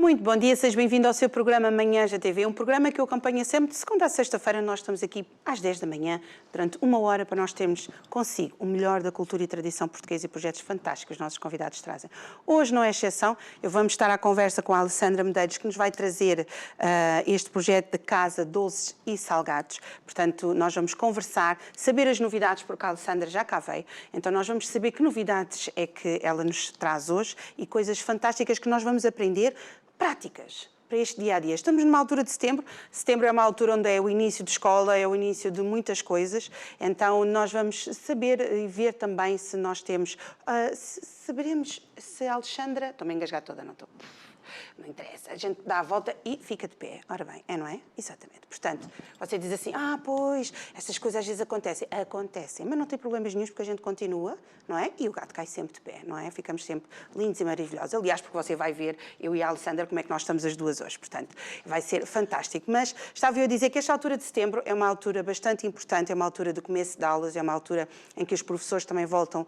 Muito bom dia, seja bem-vindo ao seu programa Manhãs da TV, um programa que eu acompanho sempre de segunda a sexta-feira. Nós estamos aqui às 10 da manhã, durante uma hora, para nós termos consigo o melhor da cultura e tradição portuguesa e projetos fantásticos que os nossos convidados trazem. Hoje não é exceção, vamos estar à conversa com a Alessandra Medeiros, que nos vai trazer este projeto de casa, doces e salgados. Portanto, nós vamos conversar, saber as novidades, porque a Alessandra já cá veio. Então, nós vamos saber que novidades é que ela nos traz hoje e coisas fantásticas que nós vamos aprender, práticas para este dia-a-dia. Estamos numa altura de setembro. Setembro é uma altura onde é o início de escola, é o início de muitas coisas. Então, nós vamos saber e ver também se nós temos... saberemos se a Alexandra... Estou-me a engasgar toda, não estou... Não interessa, a gente dá a volta e fica de pé. Ora bem, não é? Exatamente. Portanto, você diz assim, pois, essas coisas às vezes acontecem. Acontecem, mas não tem problemas nenhum porque a gente continua, não é? E o gato cai sempre de pé, não é? Ficamos sempre lindos e maravilhosos. Aliás, porque você vai ver, eu e a Alessandra, como é que nós estamos as duas hoje. Portanto, vai ser fantástico. Mas estava eu a dizer que esta altura de setembro é uma altura bastante importante, é uma altura de começo de aulas, é uma altura em que os professores também voltam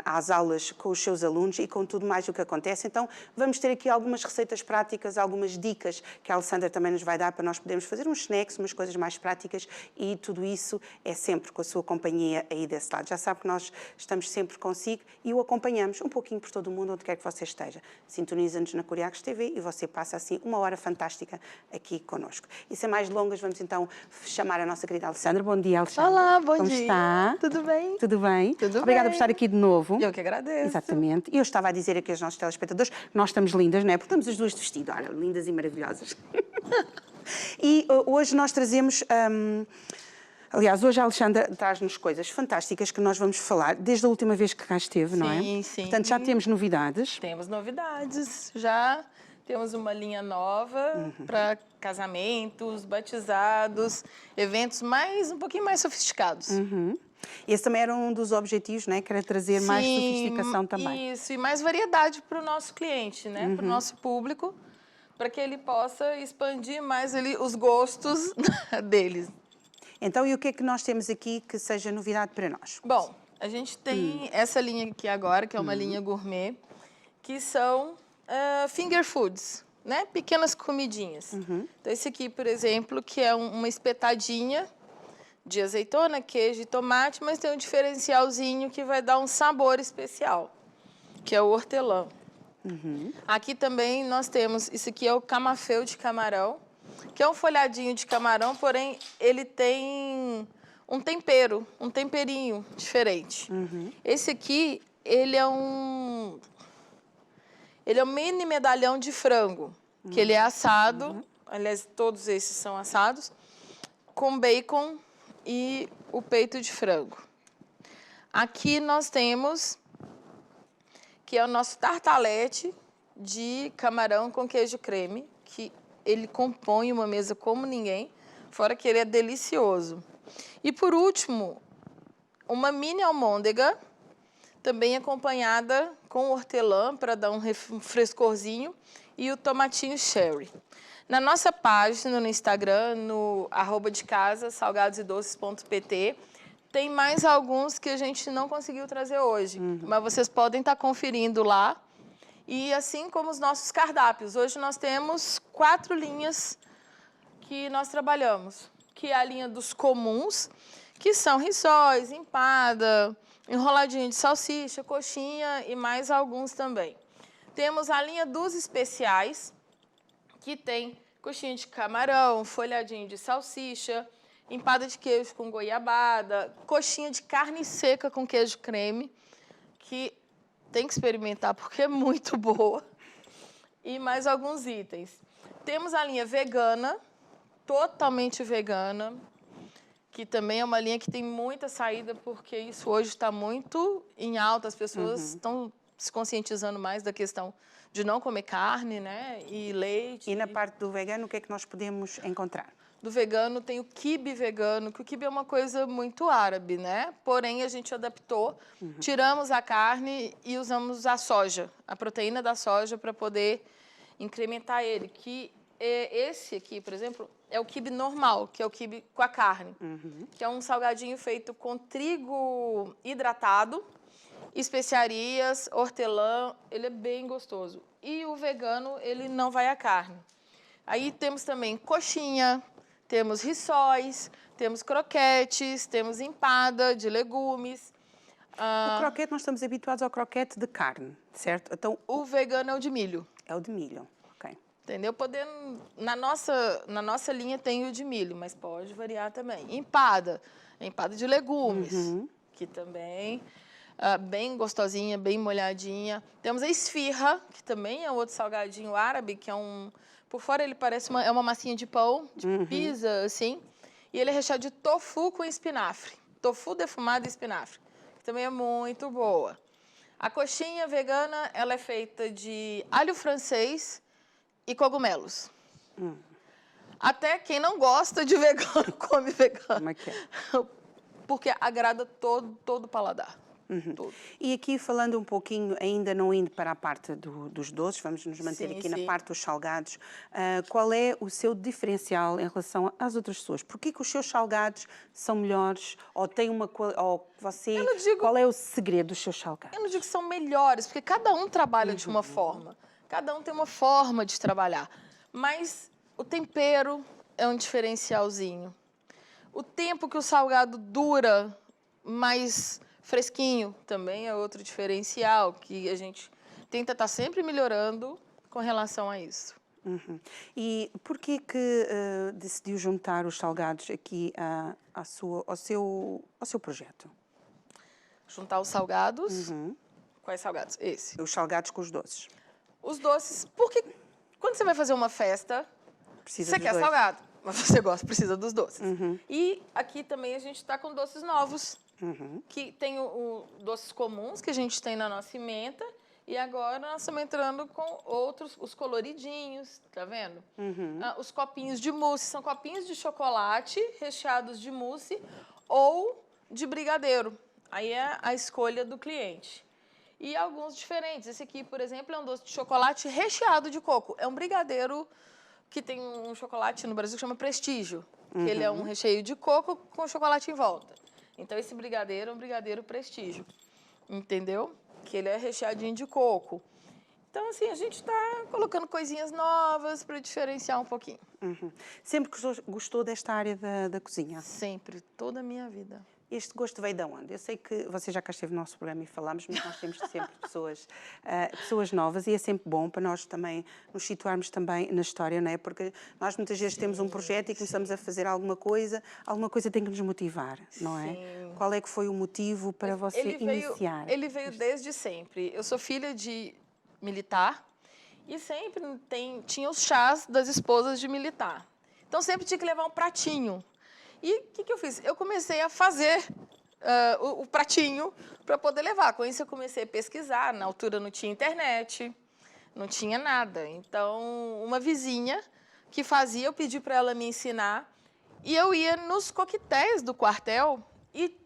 às aulas com os seus alunos e com tudo mais o que acontece. Então, vamos ter aqui algumas receitas práticas, algumas dicas que a Alessandra também nos vai dar para nós podermos fazer uns snacks, umas coisas mais práticas, e tudo isso é sempre com a sua companhia aí desse lado. Já sabe que nós estamos sempre consigo e o acompanhamos um pouquinho por todo o mundo, onde quer que você esteja. Sintoniza-nos na Curiacos TV e você passa assim uma hora fantástica aqui connosco. E sem mais delongas, vamos então chamar a nossa querida Alessandra. Bom dia, Alexandra. Olá, bom dia. Como está? Tudo bem? Tudo bem? Tudo Obrigada bem. por estar aqui de novo. Eu que agradeço. Exatamente. E eu estava a dizer aqui aos nossos telespectadores, nós estamos lindas, não é? Porque estamos as duas de vestido, olha, lindas e maravilhosas. E hoje nós trazemos... aliás, hoje a Alexandra traz-nos coisas fantásticas que nós vamos falar desde a última vez que cá esteve, não é? Sim, sim. Portanto, já temos novidades. Temos novidades. Já temos uma linha nova para casamentos, batizados, eventos um pouquinho mais sofisticados. Esse também era um dos objetivos, né? Que era trazer mais sofisticação também. Isso, e mais variedade para o nosso cliente, né? Para o nosso público, para que ele possa expandir mais ali os gostos deles. Então, e o que é que nós temos aqui que seja novidade para nós? Bom, a gente tem essa linha aqui agora, que é uma linha gourmet, que são finger foods, né? Pequenas comidinhas. Então, esse aqui, por exemplo, que é uma espetadinha de azeitona, queijo e tomate, mas tem um diferencialzinho que vai dar um sabor especial, que é o hortelã. Aqui também nós temos, isso aqui é o camafeu de camarão, que é um folhadinho de camarão, porém ele tem um temperinho diferente. Esse aqui, ele é um mini medalhão de frango, que ele é assado, aliás, todos esses são assados, com bacon e o peito de frango. Aqui nós temos, que é o nosso tartalete de camarão com queijo creme, que ele compõe uma mesa como ninguém, fora que ele é delicioso. E por último, uma mini almôndega, também acompanhada com hortelã, para dar um frescorzinho, e o tomatinho cherry. Na nossa página, no Instagram, no @decasa, salgadosedoces.pt, tem mais alguns que a gente não conseguiu trazer hoje, mas vocês podem estar conferindo lá. E assim como os nossos cardápios. Hoje nós temos 4 linhas que nós trabalhamos, que é a linha dos comuns, que são rissóis, empada, enroladinho de salsicha, coxinha e mais alguns também. Temos a linha dos especiais, que tem coxinha de camarão, folhadinho de salsicha, empada de queijo com goiabada, coxinha de carne seca com queijo creme, que tem que experimentar porque é muito boa, e mais alguns itens. Temos a linha vegana, totalmente vegana, que também é uma linha que tem muita saída, porque isso hoje está muito em alta, as pessoas estão se conscientizando mais da questão de não comer carne, né, e leite. E na parte do vegano, o que é que nós podemos encontrar? Do vegano tem o quibe vegano, que o quibe é uma coisa muito árabe, né? Porém, a gente adaptou, tiramos a carne e usamos a soja, a proteína da soja, para poder incrementar ele. Que esse aqui, por exemplo, é o quibe normal, que é o quibe com a carne, que é um salgadinho feito com trigo hidratado, especiarias, hortelã, ele é bem gostoso. e o vegano, ele não vai à carne. Aí temos também coxinha, temos rissóis, temos croquetes, temos empada de legumes. O croquete, nós estamos habituados ao croquete de carne, certo? Então, O vegano é o de milho. é o de milho, ok. Entendeu? Podendo, na nossa linha tem o de milho, mas pode variar também. Empada de legumes, que também bem gostosinha, bem molhadinha. Temos a esfirra, que também é outro salgadinho árabe, que é por fora ele parece é uma massinha de pão, de pizza, assim. E ele é recheado de tofu com espinafre. Tofu defumado e espinafre, que também é muito boa. A coxinha vegana, ela é feita de alho francês e cogumelos. Até quem não gosta de vegano, come vegano. Como é que é? Porque agrada todo o paladar. Todo. E aqui, falando um pouquinho, ainda não indo para a parte dos doces, vamos nos manter Sim, aqui sim. na parte dos salgados, qual é o seu diferencial em relação às outras pessoas? Porquê que os seus salgados são melhores? Ou tem qual é o segredo dos seus salgados? Eu não digo que são melhores, porque cada um trabalha de uma forma. Cada um tem uma forma de trabalhar. Mas o tempero é um diferencialzinho. O tempo que o salgado dura mais fresquinho também é outro diferencial, que a gente tenta estar sempre melhorando com relação a isso. E por que decidiu juntar os salgados aqui ao seu projeto? Juntar os salgados. Quais salgados? Esse. Os salgados com os doces. Os doces, porque quando você vai fazer uma festa, Precisa você dos quer dois. salgado, mas você precisa dos doces. E aqui também a gente está com doces novos, que tem doces comuns que a gente tem na nossa ementa, e agora nós estamos entrando com outros, os coloridinhos, tá vendo? Os copinhos de mousse, são copinhos de chocolate recheados de mousse ou de brigadeiro. Aí é a escolha do cliente. E alguns diferentes. Esse aqui, por exemplo, é um doce de chocolate recheado de coco. É um brigadeiro que tem um chocolate no Brasil que chama Prestígio. Que ele é um recheio de coco com chocolate em volta. Então, esse brigadeiro é um brigadeiro Prestígio. Entendeu? Que ele é recheadinho de coco. Então, assim, a gente está colocando coisinhas novas para diferenciar um pouquinho. Sempre gostou desta área da cozinha? Sempre, toda a minha vida. Este gosto veio de onde? Eu sei que você já cá esteve no nosso programa e falámos, mas nós temos sempre pessoas novas e é sempre bom para nós também nos situarmos também na história, não é? Porque nós muitas vezes temos um projeto e começamos a fazer alguma coisa tem que nos motivar, não é? Sim. Qual é que foi o motivo para você iniciar? Ele veio desde sempre. Eu sou filha de militar e sempre tinha os chás das esposas de militar. Então sempre tinha que levar um pratinho. E o que eu fiz? Eu comecei a fazer o pratinho para poder levar. Com isso, eu comecei a pesquisar. Na altura, não tinha internet, não tinha nada. Então, uma vizinha que fazia, eu pedi para ela me ensinar. E eu ia nos coquetéis do quartel e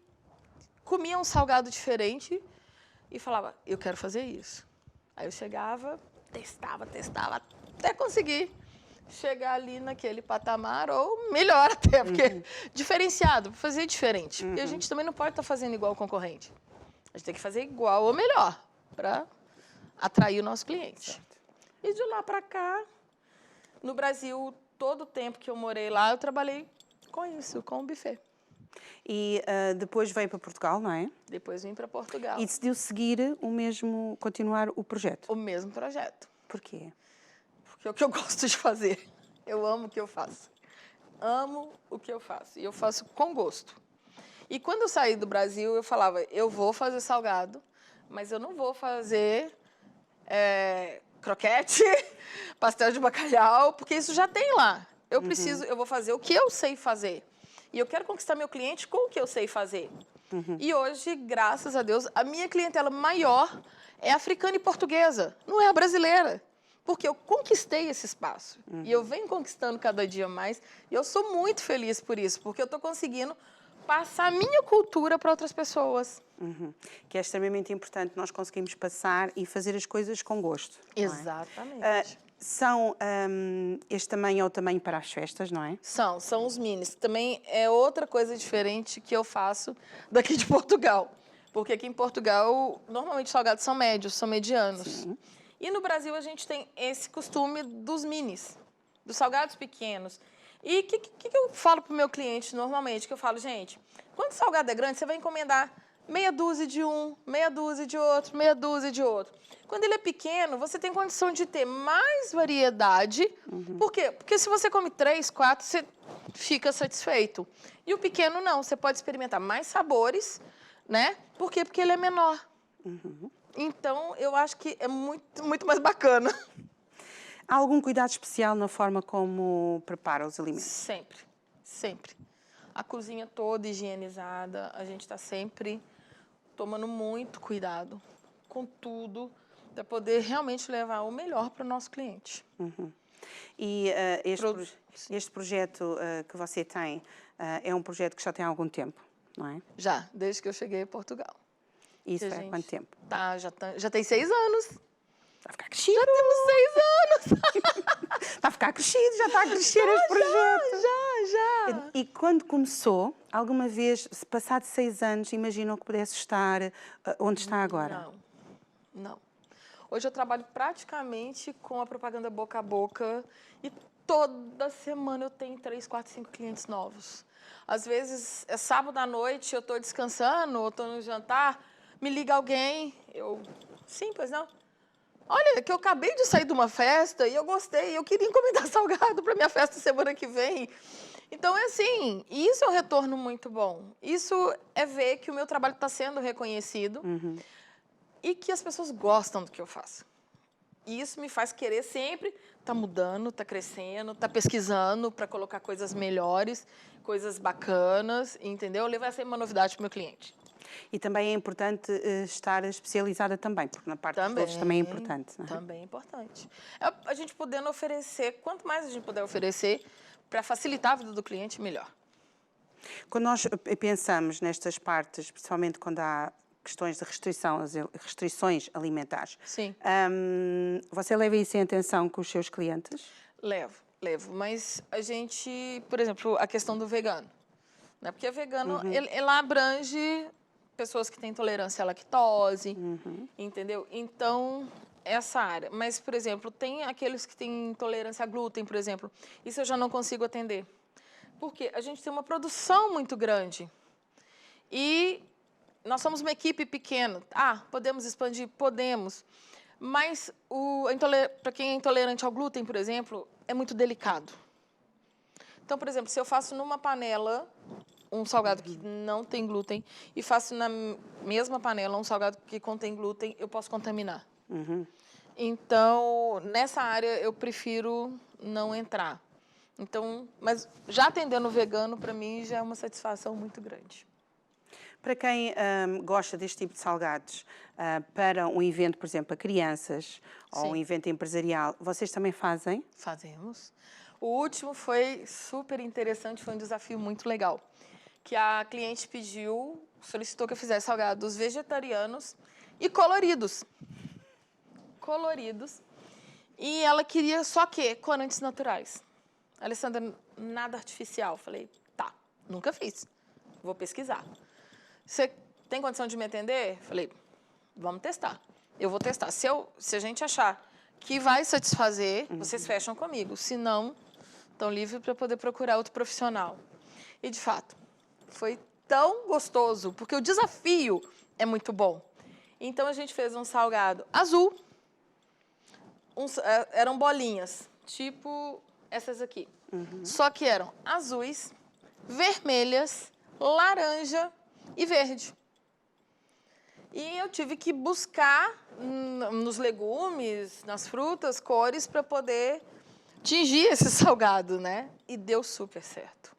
comia um salgado diferente e falava, eu quero fazer isso. Aí eu chegava, testava, até conseguir chegar ali naquele patamar, ou melhor até, porque diferenciado, fazer diferente. E a gente também não pode estar fazendo igual ao concorrente. A gente tem que fazer igual ou melhor, para atrair o nosso cliente. Certo. E de lá para cá, no Brasil, todo o tempo que eu morei lá, eu trabalhei com isso, com o buffet. E depois veio para Portugal, não é? Depois vim para Portugal. E decidiu seguir continuar o projeto. O mesmo projeto. Porquê? Porque é o que eu gosto de fazer. Eu amo o que eu faço. Amo o que eu faço. E eu faço com gosto. E quando eu saí do Brasil, eu falava, eu vou fazer salgado, mas eu não vou fazer croquete, pastel de bacalhau, porque isso já tem lá. Eu vou fazer o que eu sei fazer. E eu quero conquistar meu cliente com o que eu sei fazer. E hoje, graças a Deus, a minha clientela maior é africana e portuguesa, não é a brasileira. Porque eu conquistei esse espaço. E eu venho conquistando cada dia mais. E eu sou muito feliz por isso, porque eu estou conseguindo passar a minha cultura para outras pessoas. Que é extremamente importante nós conseguimos passar e fazer as coisas com gosto. Exatamente. Este tamanho é o tamanho para as festas, não é? São os minis. Também é outra coisa diferente que eu faço daqui de Portugal. Porque aqui em Portugal, normalmente os salgados são médios, são medianos. Sim. E no Brasil a gente tem esse costume dos minis, dos salgados pequenos. E o que eu falo para o meu cliente normalmente? Que eu falo, gente, quando o salgado é grande, você vai encomendar meia dúzia de um, meia dúzia de outro, meia dúzia de outro. Quando ele é pequeno, você tem condição de ter mais variedade. Por quê? Porque se você come 3, 4, você fica satisfeito. E o pequeno não, você pode experimentar mais sabores, né? Por quê? Porque ele é menor. Então, eu acho que é muito mais bacana. Há algum cuidado especial na forma como prepara os alimentos? Sempre, sempre. A cozinha toda higienizada, a gente está sempre tomando muito cuidado com tudo para poder realmente levar o melhor para o nosso cliente. E este projeto que você tem é um projeto que já tem algum tempo, não é? Já, desde que eu cheguei a Portugal. Isso há quanto tempo? Já tem 6 anos. Está a ficar crescido. Já temos 6 anos. Está a ficar crescido, já está a crescer este projeto. Já. E quando começou, alguma vez, se passado 6 anos, imaginam que pudesse estar onde está agora? Não. Hoje eu trabalho praticamente com a propaganda boca a boca e toda semana eu tenho 3, 4, 5 clientes novos. Às vezes, é sábado à noite, eu estou descansando, ou estou no jantar, me liga alguém, sim, pois não? Olha, que eu acabei de sair de uma festa e eu gostei, eu queria encomendar salgado para minha festa semana que vem. Então, é assim, isso é um retorno muito bom. Isso é ver que o meu trabalho está sendo reconhecido e que as pessoas gostam do que eu faço. E isso me faz querer sempre estar mudando, estar crescendo, estar pesquisando para colocar coisas melhores, coisas bacanas, entendeu? Levar sempre uma novidade para o meu cliente. E também é importante estar especializada também, porque na parte dos doces também é importante. Não é? Também é importante. A gente podendo oferecer, quanto mais a gente puder oferecer, para facilitar a vida do cliente, melhor. Quando nós pensamos nestas partes, principalmente quando há questões de restrições alimentares, Sim. Você leva isso em atenção com os seus clientes? Levo. Mas a gente, por exemplo, a questão do vegano. Né? Porque o vegano, ele abrange pessoas que têm intolerância à lactose, entendeu? Então, essa área. Mas, por exemplo, tem aqueles que têm intolerância a glúten, por exemplo. Isso eu já não consigo atender. Porque a gente tem uma produção muito grande. E nós somos uma equipe pequena. Podemos expandir? Podemos. Mas, para quem é intolerante ao glúten, por exemplo, é muito delicado. Então, por exemplo, se eu faço numa panela um salgado que não tem glúten e faço na mesma panela um salgado que contém glúten, eu posso contaminar. Então, nessa área, eu prefiro não entrar. Então, mas já atendendo o vegano, para mim, já é uma satisfação muito grande. Para quem gosta deste tipo de salgados, para um evento, por exemplo, a crianças, ou um evento empresarial, vocês também fazem? Fazemos. O último foi super interessante, foi um desafio muito legal. Que a cliente solicitou que eu fizesse salgados vegetarianos e coloridos. E ela queria só corantes naturais. Alessandra, nada artificial. Falei, tá, nunca fiz. Vou pesquisar. Você tem condição de me atender? Falei, vamos testar. Eu vou testar. Se a gente achar que vai satisfazer, vocês fecham comigo. Se não, estão livres para poder procurar outro profissional. E, de fato, foi tão gostoso, porque o desafio é muito bom. Então, a gente fez um salgado azul. Eram bolinhas, tipo essas aqui. Só que eram azuis, vermelhas, laranja e verde. E eu tive que buscar nos legumes, nas frutas, cores para poder tingir esse salgado, né? E deu super certo.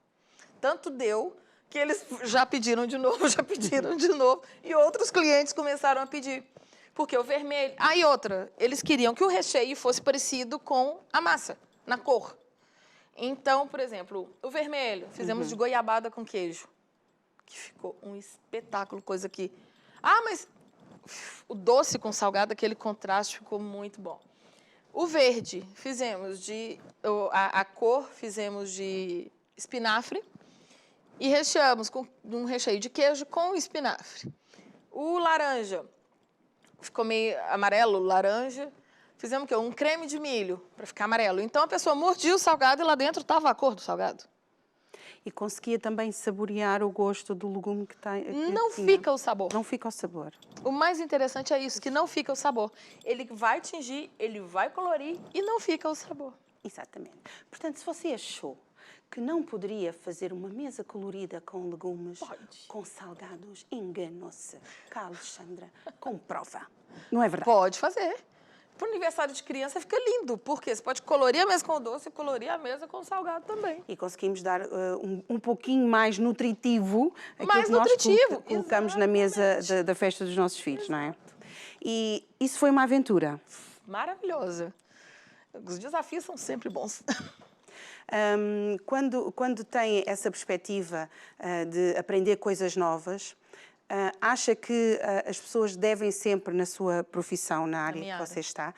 Tanto deu que eles já pediram de novo, e outros clientes começaram a pedir. Porque o vermelho... e outra, eles queriam que o recheio fosse parecido com a massa, na cor. Então, por exemplo, o vermelho, fizemos de goiabada com queijo, que ficou um espetáculo, coisa que... mas o doce com salgado, aquele contraste ficou muito bom. O verde, fizemos a cor, fizemos de espinafre e recheamos com um recheio de queijo com espinafre. O laranja, ficou meio amarelo, laranja, Fizemos o quê? Um creme de milho, para ficar amarelo. Então, a pessoa mordia o salgado e lá dentro estava a cor do salgado. E conseguia também saborear o gosto do legume que tem. Não fica o sabor. Não fica o sabor. O mais interessante é isso, que não fica o sabor. Ele vai tingir, ele vai colorir e não fica o sabor. Exatamente. Portanto, se você achou que não poderia fazer uma mesa colorida com legumes, Pode. com salgados, enganou-se. Cá, Alexandra, comprova. Não é verdade? Pode fazer. Para o aniversário de criança fica lindo, porque você pode colorir a mesa com o doce e colorir a mesa com o salgado também. E conseguimos dar um pouquinho mais nutritivo aquilo Mais que nós nutritivo, colocamos na mesa da festa dos nossos filhos, não é? E isso foi uma aventura. Maravilhosa. Os desafios são sempre bons. Quando tem essa perspectiva de aprender coisas novas, acha que as pessoas devem sempre, na sua profissão, na área que você está,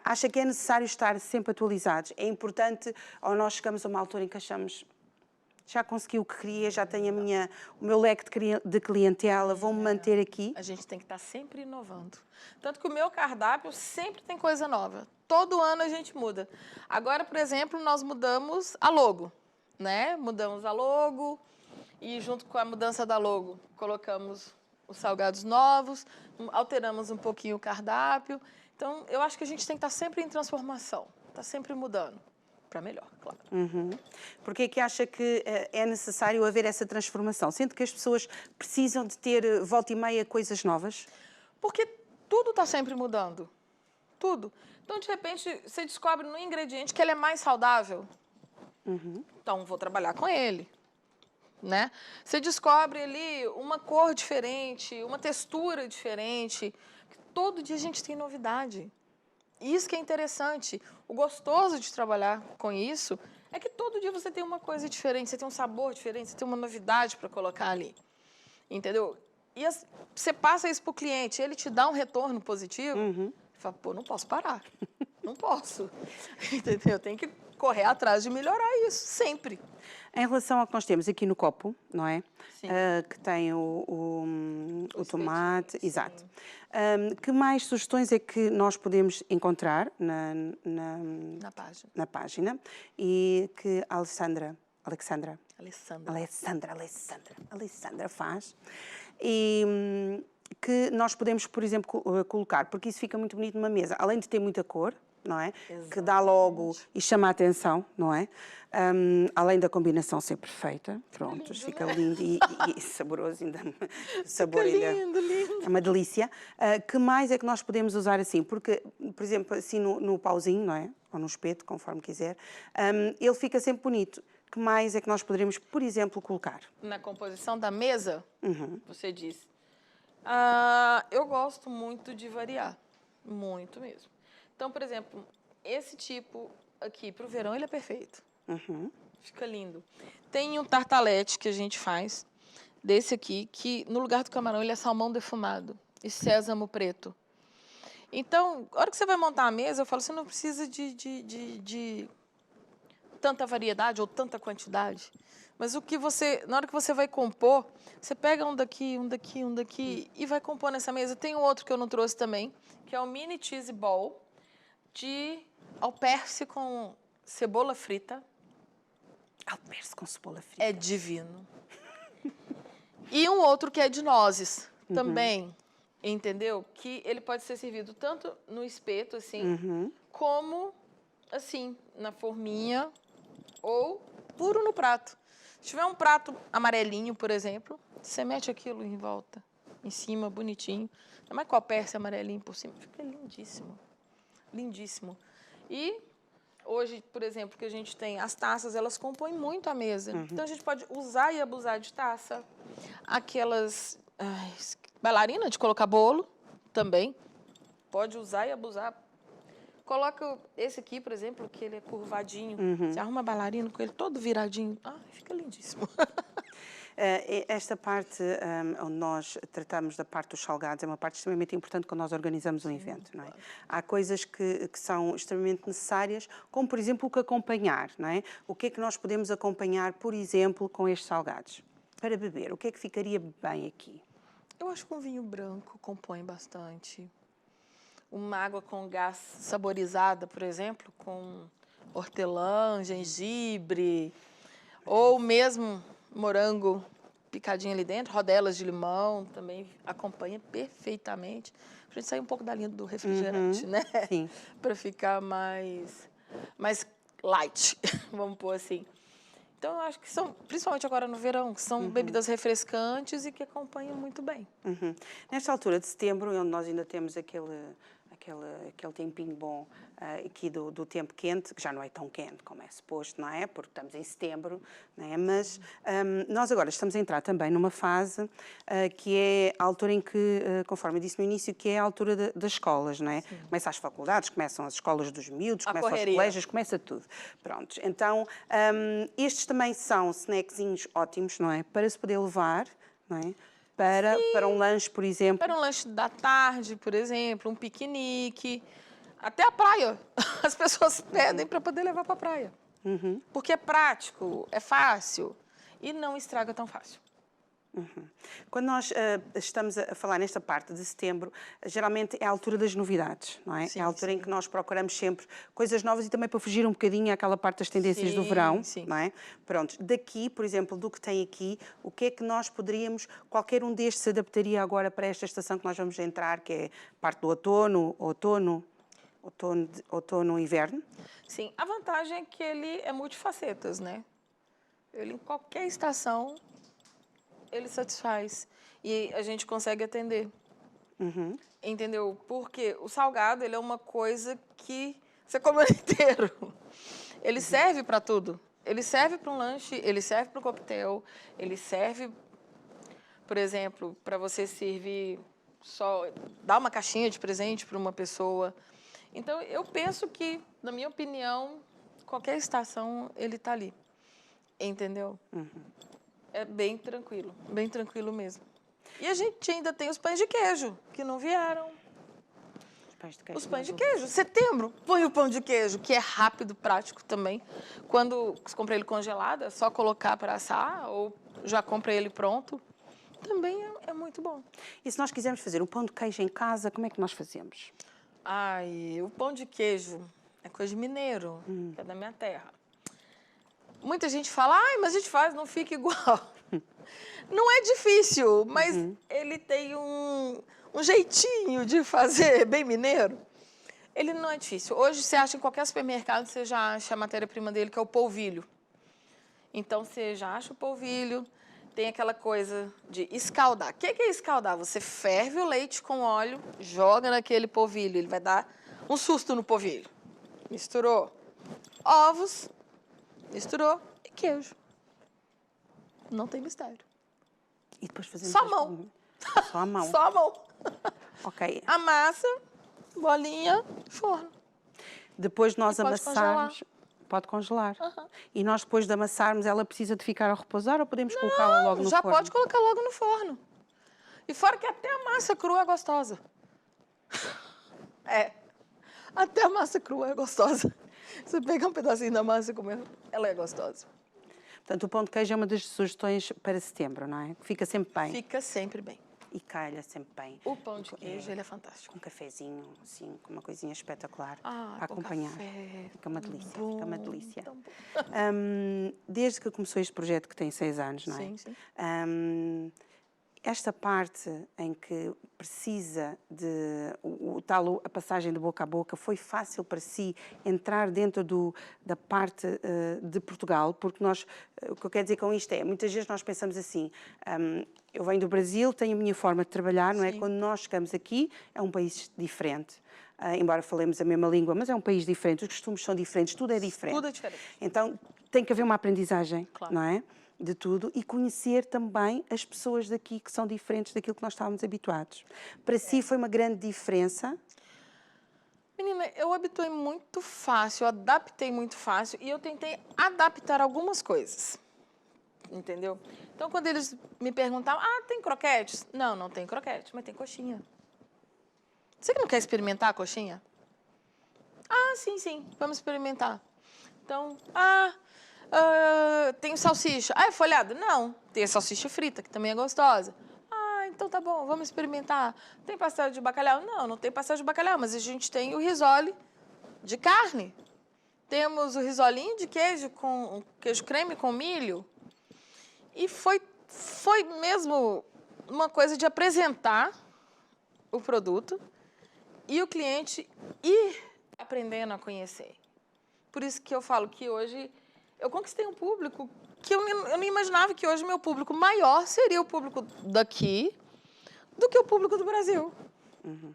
acha que é necessário estar sempre atualizados? É importante, ou nós chegamos a uma altura em que achamos, já consegui o que queria, já tenho o meu leque de clientela, vou-me manter aqui? A gente tem que estar sempre inovando. Tanto que o meu cardápio sempre tem coisa nova. Todo ano a gente muda. Agora, por exemplo, nós mudamos a logo, né? Mudamos a logo e junto com a mudança da logo, colocamos os salgados novos, alteramos um pouquinho o cardápio. Então, eu acho que a gente tem que estar sempre em transformação, está sempre mudando. Para melhor, claro. Por que é que acha que é necessário haver essa transformação? Sente que as pessoas precisam de ter, volta e meia, coisas novas? Porque tudo está sempre mudando. Tudo. Então, de repente, você descobre no ingrediente que ele é mais saudável. Então, vou trabalhar com ele. Né? Você descobre ali uma cor diferente, uma textura diferente. Todo dia a gente tem novidade. Isso que é interessante. O gostoso de trabalhar com isso é que todo dia você tem uma coisa diferente, você tem um sabor diferente, você tem uma novidade para colocar ali. Entendeu? E você passa isso para o cliente, ele te dá um retorno positivo, fala, pô, não posso parar. Não posso. Entendeu? Eu tenho que correr atrás de melhorar isso, sempre. Em relação ao que nós temos aqui no copo, não é? Sim. Que tem o tomate, espetinhos, exato. Que mais sugestões é que nós podemos encontrar Na página. na página e que a Alexandra faz e que nós podemos, por exemplo, colocar, porque isso fica muito bonito numa mesa, além de ter muita cor, não é? Exatamente. Que dá logo e chama a atenção, não é? Além da combinação ser perfeita, pronto, fica lindo e saboroso, ainda sabor Fica ainda lindo, lindo. é uma delícia. Que mais é que nós podemos usar assim? Porque, por exemplo, assim no pauzinho, não é? Ou no espeto, conforme quiser, ele fica sempre bonito. Que mais é que nós poderíamos, por exemplo, colocar? Na composição da mesa, você disse. Eu gosto muito de variar, muito mesmo. Então, por exemplo, esse tipo aqui para o verão ele é perfeito. Fica lindo. Tem um tartalete que a gente faz, desse aqui, que no lugar do camarão ele é salmão defumado e sésamo preto. Então, a hora que você vai montar a mesa, eu falo, você não precisa de tanta variedade ou tanta quantidade. Mas o que na hora que você vai compor, você pega um daqui, um daqui, um daqui e vai compor nessa mesa. Tem um outro que eu não trouxe também, que é o mini cheese ball de alperce com cebola frita. Alperce com cebola frita. É divino. E um outro que é de nozes também, entendeu? Que ele pode ser servido tanto no espeto, assim, como, assim, na forminha ou puro no prato. Se tiver um prato amarelinho, por exemplo, você mete aquilo em volta, em cima, bonitinho. Mas com a alperce amarelinho por cima, fica lindíssimo. Lindíssimo. E hoje, por exemplo, que a gente tem as taças, elas compõem muito a mesa. Então, a gente pode usar e abusar de taça. Aquelas bailarina de colocar bolo também. Pode usar e abusar. Coloca esse aqui, por exemplo, que ele é curvadinho. Você arruma a bailarina com ele todo viradinho. Fica lindíssimo. Esta parte onde nós tratamos da parte dos salgados é uma parte extremamente importante quando nós organizamos um evento, não é? Há coisas que são extremamente necessárias, como, por exemplo, o que acompanhar, não é? O que é que nós podemos acompanhar, por exemplo, com estes salgados? Para beber, o que é que ficaria bem aqui? Eu acho que um vinho branco compõe bastante. uma água com gás saborizada, por exemplo, com hortelã, gengibre, ou mesmo morango picadinho ali dentro, rodelas de limão, também acompanha perfeitamente. Pra gente sair um pouco da linha do refrigerante, né? Sim. Para ficar mais light, vamos pôr assim. Então, eu acho que são, principalmente agora no verão, que são bebidas refrescantes e que acompanham muito bem. Nesta altura de setembro, onde nós ainda temos aquele tempinho bom aqui do tempo quente, que já não é tão quente como é suposto, não é? Porque estamos em setembro, não é? Mas nós agora estamos a entrar também numa fase que é a altura em que, conforme eu disse no início, que é a altura das escolas, não é? Sim. Começa as faculdades, começam as escolas dos miúdos, A começam os correria. colégios, começa tudo. Prontos. Então, estes também são snackzinhos ótimos, não é? Para se poder levar, não é? Para um lanche, por exemplo. Para um lanche da tarde, por exemplo, um piquenique, até a praia. As pessoas pedem para poder levar para a praia. Porque é prático, é fácil e não estraga tão fácil. Quando nós estamos a falar nesta parte de setembro, geralmente é a altura das novidades, não é? Sim, é a altura em sim. que nós procuramos sempre coisas novas e também para fugir um bocadinho àquela parte das tendências do Sim, verão, sim. não é? Pronto, daqui, por exemplo, do que tem aqui, o que é que nós poderíamos, qualquer um destes se adaptaria agora para esta estação que nós vamos entrar, que é parte do outono, inverno? Sim, a vantagem é que ele é multifacetas, né? Ele em qualquer estação ele satisfaz e a gente consegue atender. Entendeu? Porque o salgado, ele é uma coisa que você come o ano inteiro. Ele serve para tudo. Ele serve para um lanche, ele serve para um coquetel, ele serve, por exemplo, para você servir só, dar uma caixinha de presente para uma pessoa. Então, eu penso que, na minha opinião, qualquer estação, ele está ali. Entendeu? É bem tranquilo mesmo. E a gente ainda tem os pães de queijo, que não vieram. Os pães de queijo. Setembro, põe o pão de queijo, que é rápido, prático também. Quando comprei ele congelado, é só colocar para assar, ou já comprei ele pronto. Também é muito bom. E se nós quisermos fazer um pão de queijo em casa, como é que nós fazemos? Ai, o pão de queijo é coisa de mineiro, que é da minha terra. Muita gente fala, ai, mas a gente faz, não fica igual. Não é difícil, mas ele tem um jeitinho de fazer bem mineiro. Ele não é difícil. Hoje, você acha em qualquer supermercado, você já acha a matéria-prima dele, que é o polvilho. Então, você já acha o polvilho, tem aquela coisa de escaldar. O que é escaldar? Você ferve o leite com óleo, joga naquele polvilho, ele vai dar um susto no polvilho. Misturou ovos, misturou e queijo. Não tem mistério. E depois fazemos Só a mão. Só a mão. Só a mão. Ok. A massa, bolinha, forno. Depois de nós E pode amassarmos, pode congelar. E nós depois de amassarmos, ela precisa de ficar a repousar ou podemos colocá-la logo no Já forno? pode colocar logo no forno. E fora que até a massa crua é gostosa. É. Até a massa crua é gostosa. Você pega um pedacinho da massa e comer, ela é gostosa. Portanto, o pão de queijo é uma das sugestões para setembro, não é? Fica sempre bem. Fica sempre bem. E calha sempre bem. O pão de queijo, ele é fantástico. Com um cafezinho, assim, com uma coisinha espetacular Ah, para com acompanhar. café. Fica uma delícia, Bom, fica uma delícia. tão bom. Desde que começou este projeto, que tem 6 anos, não é? Sim, sim. Esta parte em que precisa de a passagem de boca a boca, foi fácil para si entrar dentro da parte de Portugal? Porque nós, o que eu quero dizer com isto é, muitas vezes nós pensamos assim, eu venho do Brasil, tenho a minha forma de trabalhar, não é? Sim. Quando nós chegamos aqui, é um país diferente. Embora falemos a mesma língua, mas é um país diferente, os costumes são diferentes, tudo é diferente. Tudo é diferente. Então, tem que haver uma aprendizagem, Claro. não é? De tudo e conhecer também as pessoas daqui que são diferentes daquilo que nós estávamos habituados. Para si foi uma grande diferença? Menina, eu habituei muito fácil, eu adaptei muito fácil e eu tentei adaptar algumas coisas. Entendeu? Então, quando eles me perguntavam, tem croquetes? Não, não tem croquete, mas tem coxinha. Você que não quer experimentar a coxinha? Sim, sim, vamos experimentar. Então, tem salsicha. É folhado? Não, tem a salsicha frita, que também é gostosa. então tá bom, vamos experimentar. Tem pastel de bacalhau? Não, não tem pastel de bacalhau, mas a gente tem o risole de carne. Temos o risolinho de queijo com queijo creme com milho. E foi mesmo uma coisa de apresentar o produto e o cliente ir aprendendo a conhecer. Por isso que eu falo que hoje eu conquistei um público que eu não imaginava que hoje o meu público maior seria o público daqui do que o público do Brasil. Uhum.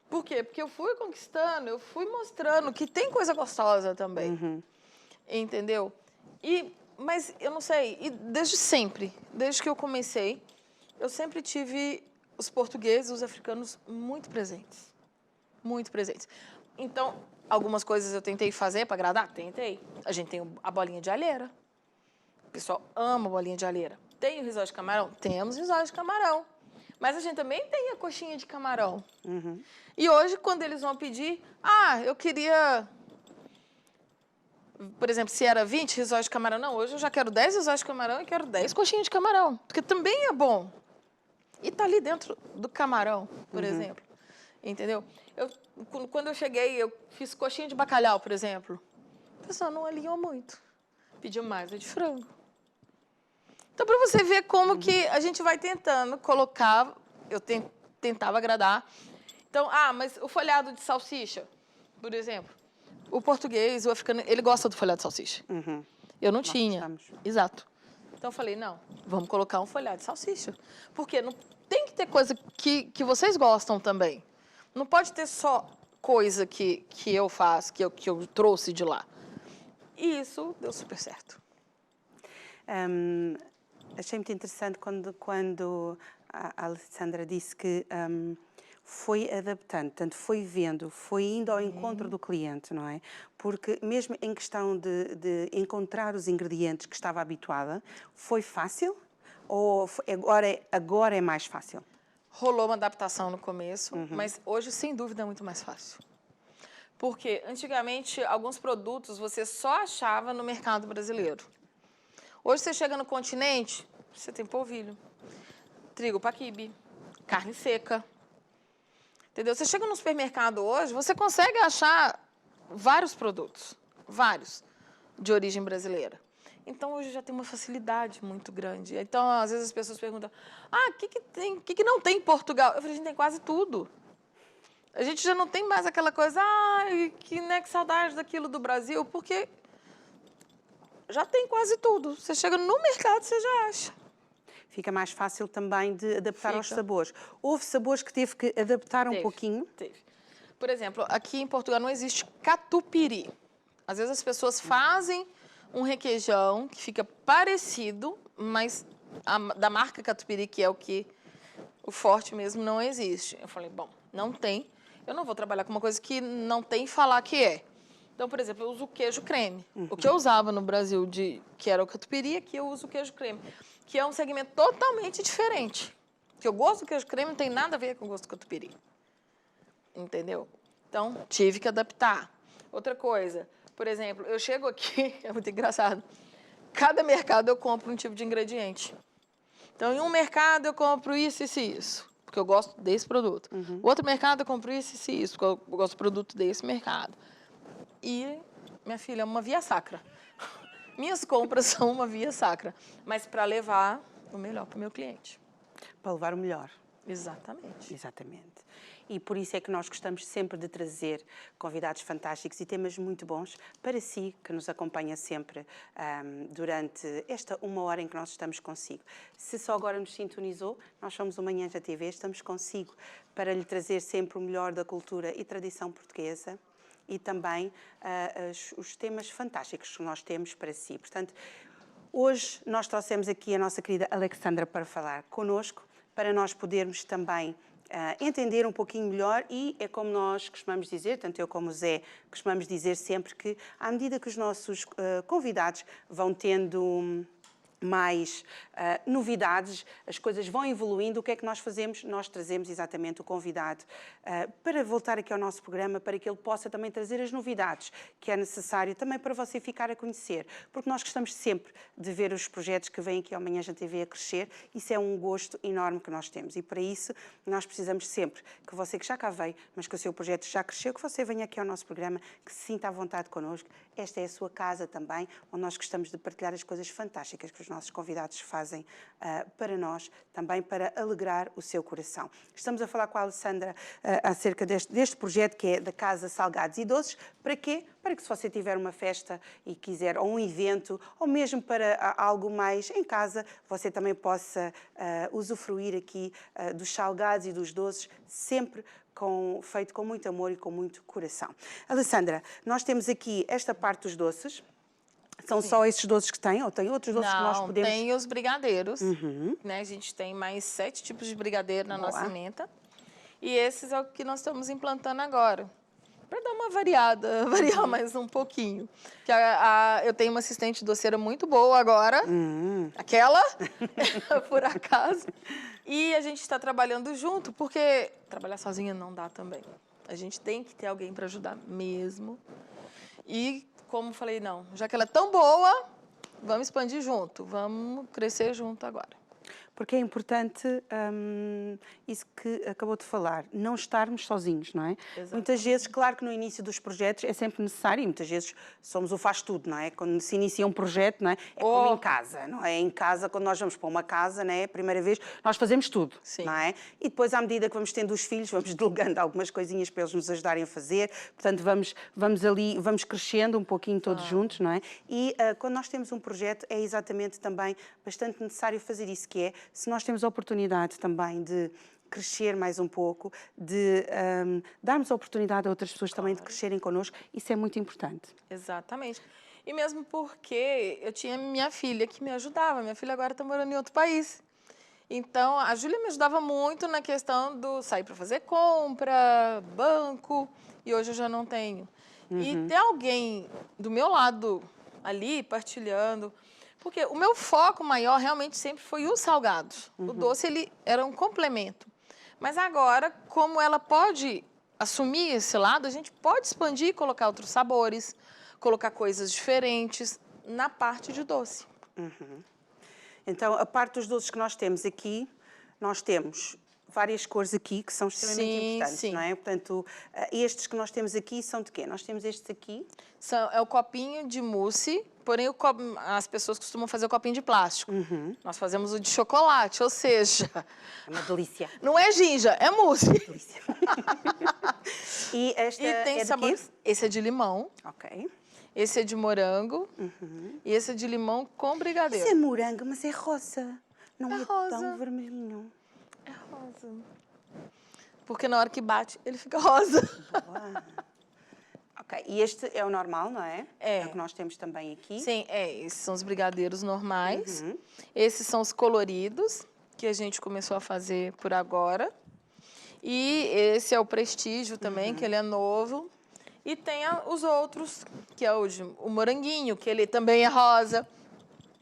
Por quê? Porque eu fui conquistando, eu fui mostrando que tem coisa gostosa também. Uhum. Entendeu? Mas eu não sei, e desde sempre, desde que eu comecei, eu sempre tive os portugueses, os africanos muito presentes. Muito presentes. Então, algumas coisas eu tentei fazer para agradar? Tentei. A gente tem a bolinha de alheira. O pessoal ama a bolinha de alheira. Tem o risório de camarão? Temos risório de camarão. Mas a gente também tem a coxinha de camarão. Uhum. E hoje, quando eles vão pedir, eu queria... Por exemplo, se era 20 risórios de camarão, não, hoje eu já quero 10 risórios de camarão e quero 10 coxinhas de camarão, porque também é bom. E tá ali dentro do camarão, por exemplo. Entendeu? Quando eu cheguei, eu fiz coxinha de bacalhau, por exemplo. O pessoal não alinhou muito. Pediu mais a de frango. Então, para você ver como que a gente vai tentando colocar, eu tentava agradar. Então, mas o folhado de salsicha, por exemplo. O português, o africano, ele gosta do folhado de salsicha. Uhum. Eu não Nós tinha. gostamos. Exato. Então eu falei, não, vamos colocar um folhado de salsicha. Porque não tem que ter coisa que vocês gostam também. Não pode ter só coisa que eu faço, que eu trouxe de lá. E isso deu super certo. Achei muito interessante quando a Alessandra disse que foi adaptando, portanto, foi vendo, foi indo ao encontro do cliente, não é? Porque mesmo em questão de encontrar os ingredientes que estava habituada, foi fácil ou agora é mais fácil? Rolou uma adaptação no começo, mas hoje, sem dúvida, é muito mais fácil. Porque, antigamente, alguns produtos você só achava no mercado brasileiro. Hoje, você chega no continente, você tem polvilho, trigo paquibe, carne seca. Entendeu? Você chega no supermercado hoje, você consegue achar vários produtos, vários, de origem brasileira. Então, hoje já tem uma facilidade muito grande. Então, às vezes as pessoas perguntam, o que não tem em Portugal? Eu falei, a gente tem quase tudo. A gente já não tem mais aquela coisa, que saudade daquilo do Brasil, porque já tem quase tudo. Você chega no mercado, você já acha. Fica mais fácil também de adaptar aos sabores. Houve sabores que teve que adaptar um pouquinho? Teve. Por exemplo, aqui em Portugal não existe catupiry. Às vezes as pessoas fazem um requeijão que fica parecido, mas da marca catupiry, que é o forte mesmo, não existe. Eu falei, bom, não tem. Eu não vou trabalhar com uma coisa que não tem e falar que é. Então, por exemplo, eu uso queijo creme. O que eu usava no Brasil, que era o catupiry, aqui eu uso o queijo creme, que é um segmento totalmente diferente. Porque o gosto do queijo creme não tem nada a ver com o gosto do catupiry. Entendeu? Então, tive que adaptar. Outra coisa, por exemplo, eu chego aqui, é muito engraçado, cada mercado eu compro um tipo de ingrediente. Então, em um mercado eu compro isso, isso e isso, porque eu gosto desse produto. O outro mercado eu compro isso, isso e isso, porque eu gosto do produto desse mercado. E, minha filha, é uma via sacra. Minhas compras são uma via sacra, mas para levar o melhor para o meu cliente. Para levar o melhor. Exatamente. Exatamente. E por isso é que nós gostamos sempre de trazer convidados fantásticos e temas muito bons para si, que nos acompanha sempre durante esta 1 hora em que nós estamos consigo. Se só agora nos sintonizou, nós somos o Manhãs da TV, estamos consigo para lhe trazer sempre o melhor da cultura e tradição portuguesa e também os temas fantásticos que nós temos para si. Portanto, hoje nós trouxemos aqui a nossa querida Alexandra para falar connosco, para nós podermos também entender um pouquinho melhor e é como nós costumamos dizer, tanto eu como o Zé costumamos dizer sempre que à medida que os nossos convidados vão tendo mais novidades, as coisas vão evoluindo. O que é que nós fazemos? Nós trazemos exatamente o convidado para voltar aqui ao nosso programa, para que ele possa também trazer as novidades que é necessário também para você ficar a conhecer, porque nós gostamos sempre de ver os projetos que vêm aqui ao Manhãs na TV a crescer. Isso é um gosto enorme que nós temos e para isso nós precisamos sempre que você que já cá veio, mas que o seu projeto já cresceu, que você venha aqui ao nosso programa, que se sinta à vontade connosco. Esta é a sua casa também, onde nós gostamos de partilhar as coisas fantásticas que os nossos convidados fazem para nós, também para alegrar o seu coração. Estamos a falar com a Alessandra acerca deste projeto que é da Casa Salgados e Doces. Para quê? Para que se você tiver uma festa e quiser, ou um evento, ou mesmo para algo mais em casa, você também possa usufruir aqui dos salgados e dos doces, sempre feito com muito amor e com muito coração. Alessandra, nós temos aqui esta parte dos doces. São só esses doces que tem? Ou tem outros doces que nós podemos... Não, tem os brigadeiros. Né? A gente tem mais 7 tipos de brigadeiro na nossa menta. E esses é o que nós estamos implantando agora. Para dar uma variada, variar mais um pouquinho. Eu tenho uma assistente doceira muito boa agora. Aquela, por acaso. E a gente está trabalhando junto, porque trabalhar sozinha não dá também. A gente tem que ter alguém para ajudar mesmo. E... como falei, não, já que ela é tão boa, vamos expandir junto, vamos crescer junto agora. Porque é importante isso que acabou de falar, não estarmos sozinhos, não é? Exatamente. Muitas vezes, claro que no início dos projetos é sempre necessário, e muitas vezes somos o faz-tudo, não é? Quando se inicia um projeto, não é? É como em casa, não é? Em casa, quando nós vamos para uma casa, não é? A primeira vez, nós fazemos tudo, Sim. não é? E depois, à medida que vamos tendo os filhos, vamos delegando algumas coisinhas para eles nos ajudarem a fazer, portanto, vamos crescendo um pouquinho todos juntos, não é? E quando nós temos um projeto, é exatamente também bastante necessário fazer isso, que é, se nós temos a oportunidade também de crescer mais um pouco, de darmos a oportunidade a outras pessoas também de crescerem connosco, isso é muito importante. Exatamente. E mesmo porque eu tinha minha filha que me ajudava, minha filha agora está morando em outro país. Então, a Júlia me ajudava muito na questão do sair para fazer compra, banco, e hoje eu já não tenho. E ter alguém do meu lado ali, partilhando... Porque o meu foco maior realmente sempre foi os salgados. O doce, ele era um complemento. Mas agora, como ela pode assumir esse lado, a gente pode expandir e colocar outros sabores, colocar coisas diferentes na parte de doce. Então, a parte dos doces que nós temos aqui, nós temos várias cores aqui que são extremamente importantes, não é? Portanto, estes que nós temos aqui são de quê? Nós temos estes aqui. É o copinho de mousse, porém as pessoas costumam fazer o copinho de plástico. Nós fazemos o de chocolate, ou seja... É uma delícia. Não é ginja, é mousse. Delícia. E esta tem é sabores. de quê? Esse é de limão. Ok. Esse é de morango. E esse é de limão com brigadeiro. Esse é morango, mas é rosa. Não é rosa. tão vermelhinho. É rosa. Porque na hora que bate, ele fica rosa. Boa. Ok, e este é o normal, não é? É. O que nós temos também aqui. Sim, esses são os brigadeiros normais. Esses são os coloridos, que a gente começou a fazer por agora. E esse é o prestígio também, que ele é novo. E tem os outros, que é o moranguinho, que ele também é rosa,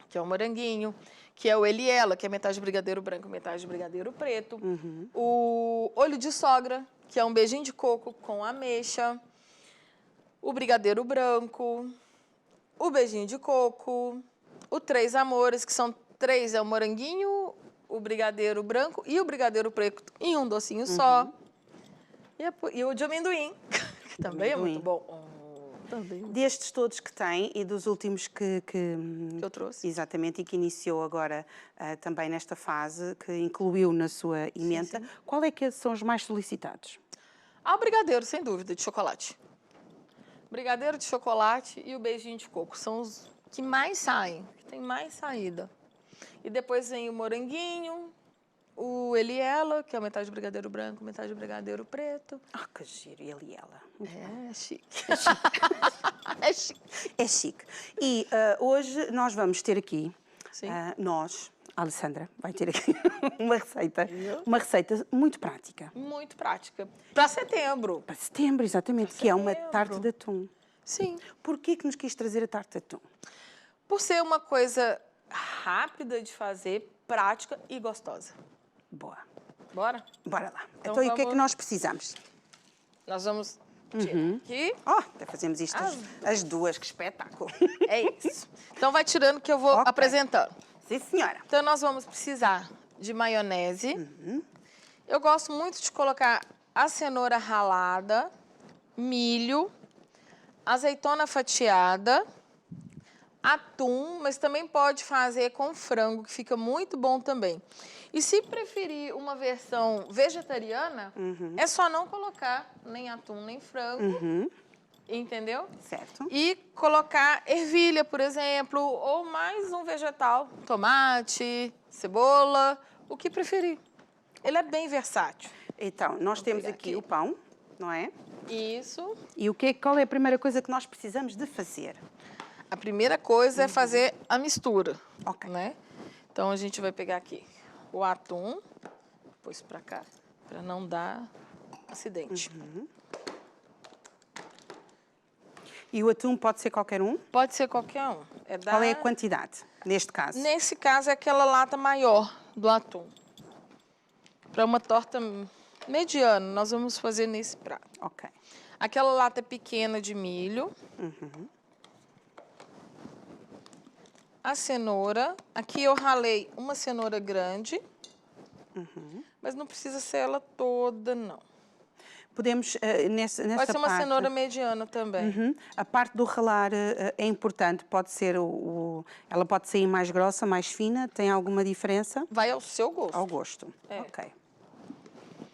que é o moranguinho. Que é o Eliela, que é metade de brigadeiro branco, metade de brigadeiro preto. O olho de sogra, que é um beijinho de coco com ameixa. O brigadeiro branco. O beijinho de coco. O Três Amores, que são 3, é o moranguinho, o brigadeiro branco e o brigadeiro preto em um docinho só. E o de amendoim, que também é muito bom. Destes todos que tem e dos últimos que eu trouxe. Exatamente, e que iniciou agora também nesta fase, que incluiu na sua emenda, qual é que são os mais solicitados? O brigadeiro, sem dúvida, de chocolate. Brigadeiro de chocolate e o beijinho de coco são os que mais saem, que tem mais saída. E depois vem o moranguinho, o Eliela, que é metade de brigadeiro branco, metade de brigadeiro preto. Ah, que giro, Eliela. É chique. É chique. É chique. E hoje nós vamos ter aqui, a Alessandra vai ter aqui uma receita muito prática. Muito prática. Para setembro. Para setembro, exatamente, que é uma tarte de atum. Sim. Porquê que nos quis trazer a tarte de atum? Por ser uma coisa rápida de fazer, prática e gostosa. Boa. Bora? Bora lá. Então, Então, e o que é que vamos- nós precisamos? Nós vamos tirar aqui. Até fazemos isto as duas, que espetáculo. É isso. Então, vai tirando que eu vou Ok. apresentando. Sim, senhora. Então, nós vamos precisar de maionese. Eu gosto muito de colocar a cenoura ralada, milho, azeitona fatiada, atum, mas também pode fazer com frango, que fica muito bom também. E se preferir uma versão vegetariana, é só não colocar nem atum, nem frango, entendeu? Certo. E colocar ervilha, por exemplo, ou mais um vegetal, tomate, cebola, o que preferir. Ele é bem versátil. Então, nós temos pegar aqui aqui. o pão, não é? Isso. E qual é a primeira coisa que nós precisamos de fazer? A primeira coisa é fazer a mistura, Ok. né? Então, a gente vai pegar aqui o atum, pôs pra cá, para não dar acidente. E o atum pode ser qualquer um? Pode ser qualquer um. Qual é a quantidade, neste caso? Nesse caso, é aquela lata maior do atum. Para uma torta mediana, nós vamos fazer nesse prato. Ok. Aquela lata pequena de milho. A cenoura. Aqui eu ralei uma cenoura grande. Mas não precisa ser ela toda, não. Podemos, nessa Pode ser uma parte... cenoura mediana também. A parte do ralar é importante. Pode ser ela pode sair mais grossa, mais fina. Tem alguma diferença? Vai ao seu gosto. Ao gosto. É. Ok.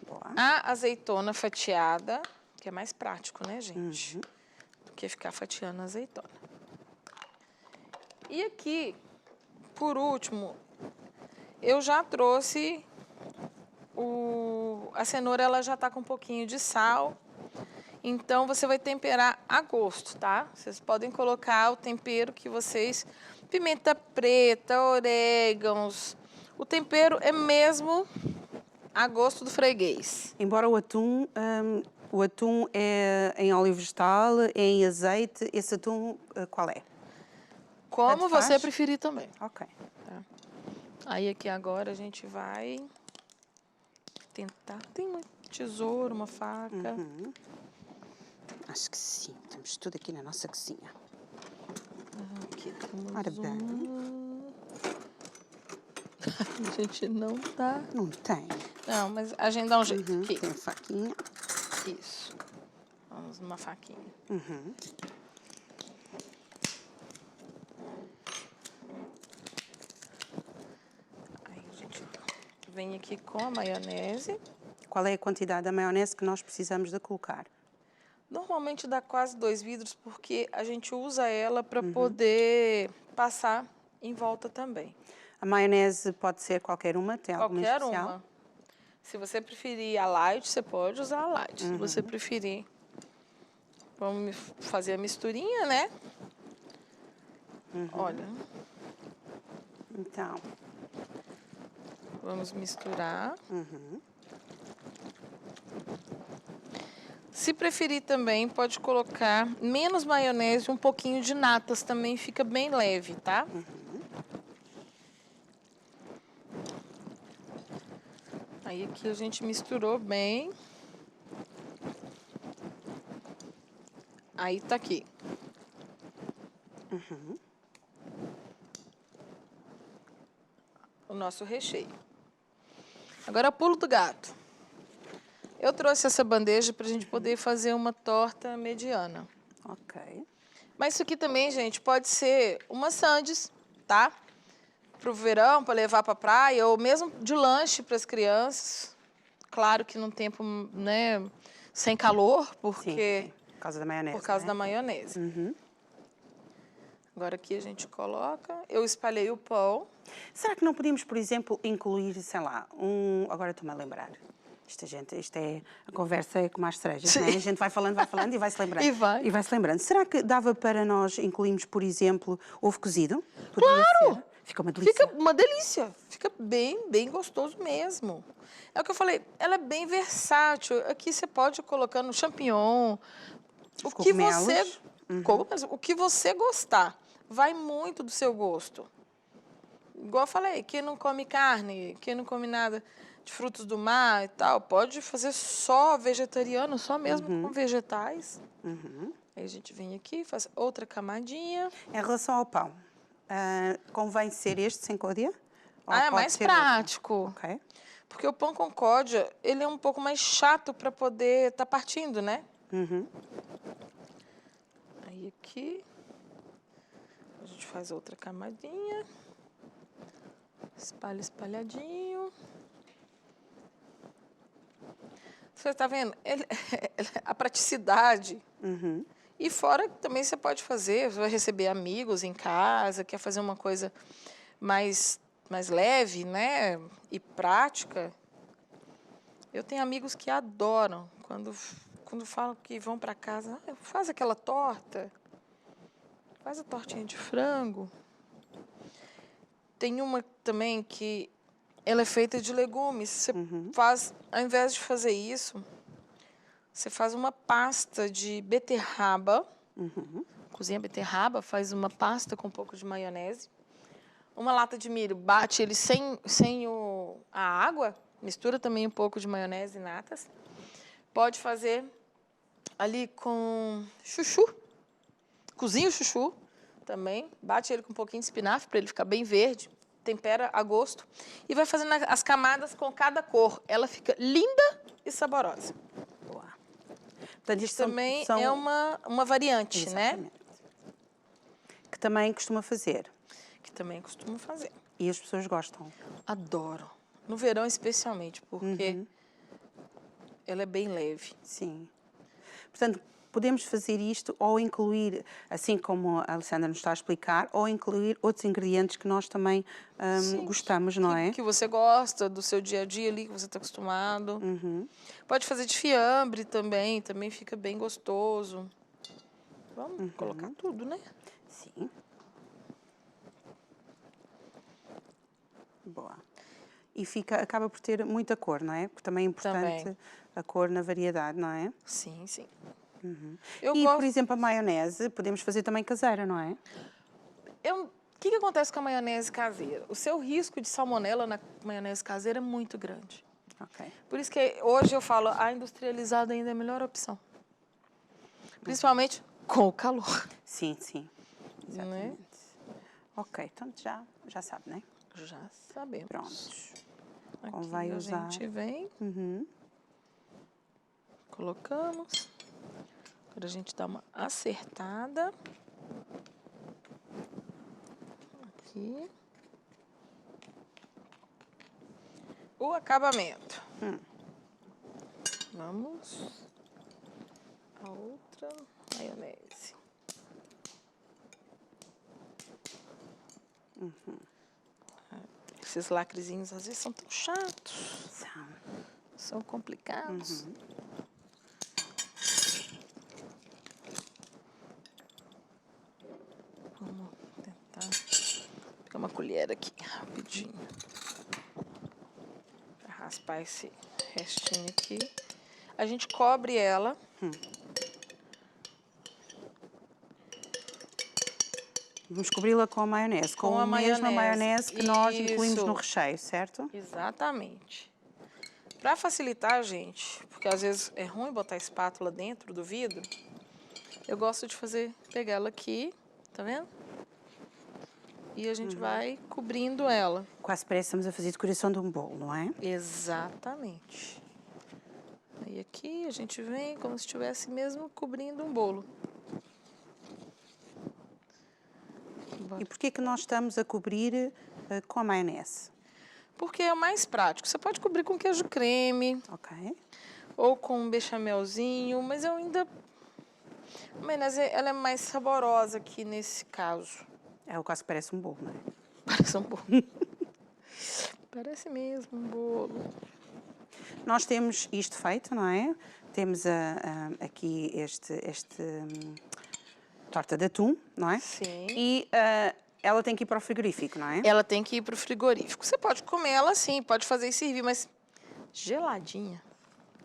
Boa. A azeitona fatiada, que é mais prático, né, gente? Do que ficar fatiando a azeitona. E aqui, por último, eu já trouxe a cenoura, ela já tá com um pouquinho de sal. Então, você vai temperar a gosto, tá? Vocês podem colocar o tempero que vocês... Pimenta preta, orégãos. O tempero é mesmo a gosto do freguês. Embora o atum é em óleo vegetal, é em azeite. Esse atum, qual é? Como Tanto você faz? preferir também. Ok. Tá? Aí aqui agora a gente vai tentar... Tem uma tesoura, uma faca. Acho que sim. Temos tudo aqui na nossa cozinha. Aqui temos Ora bem. A gente não tá... Não tem. Não, mas a gente dá um jeito. Aqui. Tem faquinha. Isso. Vamos numa faquinha. Aí a gente vem aqui com a maionese. Qual é a quantidade da maionese que nós precisamos de colocar? Normalmente dá quase 2 vidros, porque a gente usa ela para poder passar em volta também. A maionese pode ser qualquer uma? Tem alguma Qualquer especial? uma. Se você preferir a light, você pode usar a light. Se você preferir. Vamos fazer a misturinha, né? Olha, Então, vamos misturar. Se preferir também, pode colocar menos maionese e um pouquinho de natas também, fica bem leve, tá? Aí aqui a gente misturou bem. Aí tá aqui. O nosso recheio. Agora pulo do gato. Eu trouxe essa bandeja pra gente poder fazer uma torta mediana. ok. Mas isso aqui também, gente, pode ser uma sandes, tá? Pro verão, para levar pra praia, ou mesmo de lanche para as crianças. Claro que num tempo, né, sem calor, porque... Sim. Por causa da maionese, Por causa né? da maionese. Agora aqui a gente coloca. Eu espalhei o pão. Será que não podíamos, por exemplo, incluir, sei lá, Agora estou-me a lembrar. A conversa é como as cerejas, não é? A gente vai falando e vai-se lembrando. E vai. se lembrando. Será que dava para nós incluirmos, por exemplo, ovo cozido? Poderia Claro! ser? Fica uma delícia. Fica uma delícia. Fica bem, bem gostoso mesmo. É o que eu falei, ela é bem versátil. Aqui você pode colocar no champignon. O que você gostar. Vai muito do seu gosto. igual eu falei, quem não come carne, quem não come nada de frutos do mar e tal, pode fazer só vegetariano, só mesmo com vegetais. Aí a gente vem aqui, faz outra camadinha. Em relação ao pão, convém ser este sem côdea? Ou É pode mais ser outro? prático. Ok. Porque o pão com códia, ele é um pouco mais chato para poder estar partindo, né? Aí aqui, a gente faz outra camadinha. Espalha espalhadinho. Você está vendo? A praticidade. E fora também você pode fazer, você vai receber amigos em casa, quer fazer uma coisa mais leve, né? E prática. Eu tenho amigos que adoram quando falam que vão para casa, faz aquela torta, faz a tortinha de frango. Tem uma também que ela é feita de legumes. Você faz, ao invés de fazer isso, você faz uma pasta de beterraba. Cozinha a beterraba, faz uma pasta com um pouco de maionese. Uma lata de milho, bate ele sem a água, mistura também um pouco de maionese e natas. Pode fazer ali com chuchu. Cozinha o chuchu também, bate ele com um pouquinho de espinafre para ele ficar bem verde. Tempera a gosto e vai fazendo as camadas com cada cor. Ela fica linda e saborosa. Boa. Portanto, Isso também é uma variante, exatamente, né? Que também costuma fazer. Que também costumo fazer. E as pessoas gostam. Adoro. No verão, especialmente, porque ela é bem leve. Sim. Portanto, podemos fazer isto ou incluir, assim como a Alessandra nos está a explicar, ou incluir outros ingredientes que nós também gostamos, não é? Que você gosta do seu dia a dia ali, que você está acostumado. Pode fazer de fiambre também fica bem gostoso. Vamos colocar tudo, né? Sim. Boa. E acaba por ter muita cor, não é? Porque também é importante a cor na variedade, não é? Sim, sim. Por exemplo, a maionese podemos fazer também caseira, não é? O que acontece com a maionese caseira? O seu risco de salmonela na maionese caseira é muito grande. Ok. Por isso que hoje eu falo, a industrializada ainda é a melhor opção. Principalmente com o calor. Sim, sim. Exatamente. Né? Ok, então já sabe, não é? Já sabemos. Prontos. Aqui Convém usar. a gente vem, colocamos. Agora a gente dá uma acertada. Aqui. O acabamento. Vamos. A outra maionese. Esses lacrezinhos às vezes são tão chatos. São complicados. Vamos tentar pegar uma colher aqui, rapidinho. Pra raspar esse restinho aqui. A gente cobre ela. Vamos cobri-la com a maionese. Com a mesma maionese que nós incluímos no recheio, certo? Exatamente. Para facilitar, gente, porque às vezes é ruim botar a espátula dentro do vidro, eu gosto de pegar ela aqui, tá vendo? E a gente vai cobrindo ela. Quase parece que estamos a fazer decoração de um bolo, não é? Exatamente. Aí aqui a gente vem como se estivesse mesmo cobrindo um bolo. E por que nós estamos a cobrir com a maionese? Porque é o mais prático. Você pode cobrir com queijo creme. Ok. Ou com um bechamelzinho, mas eu ainda... A maionese, ela é mais saborosa aqui nesse caso. É o caso que parece um bolo, não é? Parece um bolo. Parece mesmo um bolo. Nós temos isto feito, não é? Temos aqui este torta de atum, não é? Sim. E ela tem que ir para o frigorífico, não é? Ela tem que ir para o frigorífico. Você pode comer ela sim, pode fazer e servir, mas geladinha.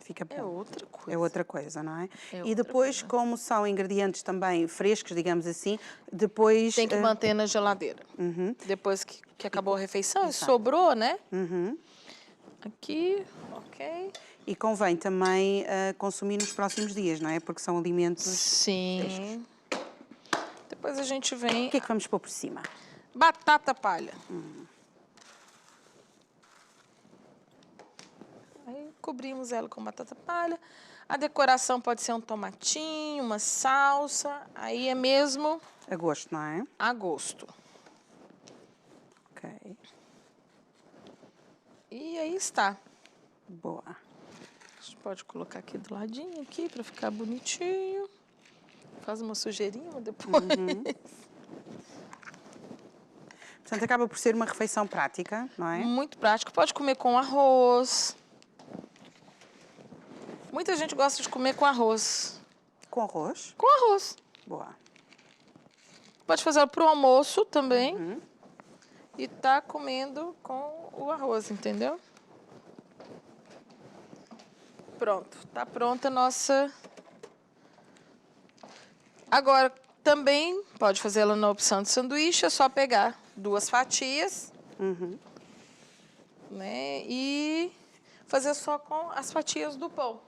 Fica bom. É outra coisa. É outra coisa, não é? É E outra depois, coisa. como são ingredientes também frescos, digamos assim, depois... Tem que manter na geladeira. Depois que acabou a refeição, e sobrou, né? Aqui, ok. E convém também consumir nos próximos dias, não é? Porque são alimentos Sim. frescos. Depois a gente vem... O que é que vamos pôr por cima? Batata palha. Aí cobrimos ela com batata palha. A decoração pode ser um tomatinho, uma salsa. Aí é mesmo A gosto, não é? a gosto. Ok. E aí está. Boa. A gente pode colocar aqui do ladinho, aqui, para ficar bonitinho. Faz uma sujeirinha depois. Portanto, acaba por ser uma refeição prática, não é? Muito prático. Pode comer com arroz. Muita gente gosta de comer com arroz. Com arroz. Com arroz. Boa. Pode fazer para o almoço também. E tá comendo com o arroz, entendeu? Pronto. Tá pronta a nossa... Agora, também pode fazer ela na opção de sanduíche. É só pegar 2 fatias. Né? E fazer só com as fatias do pão.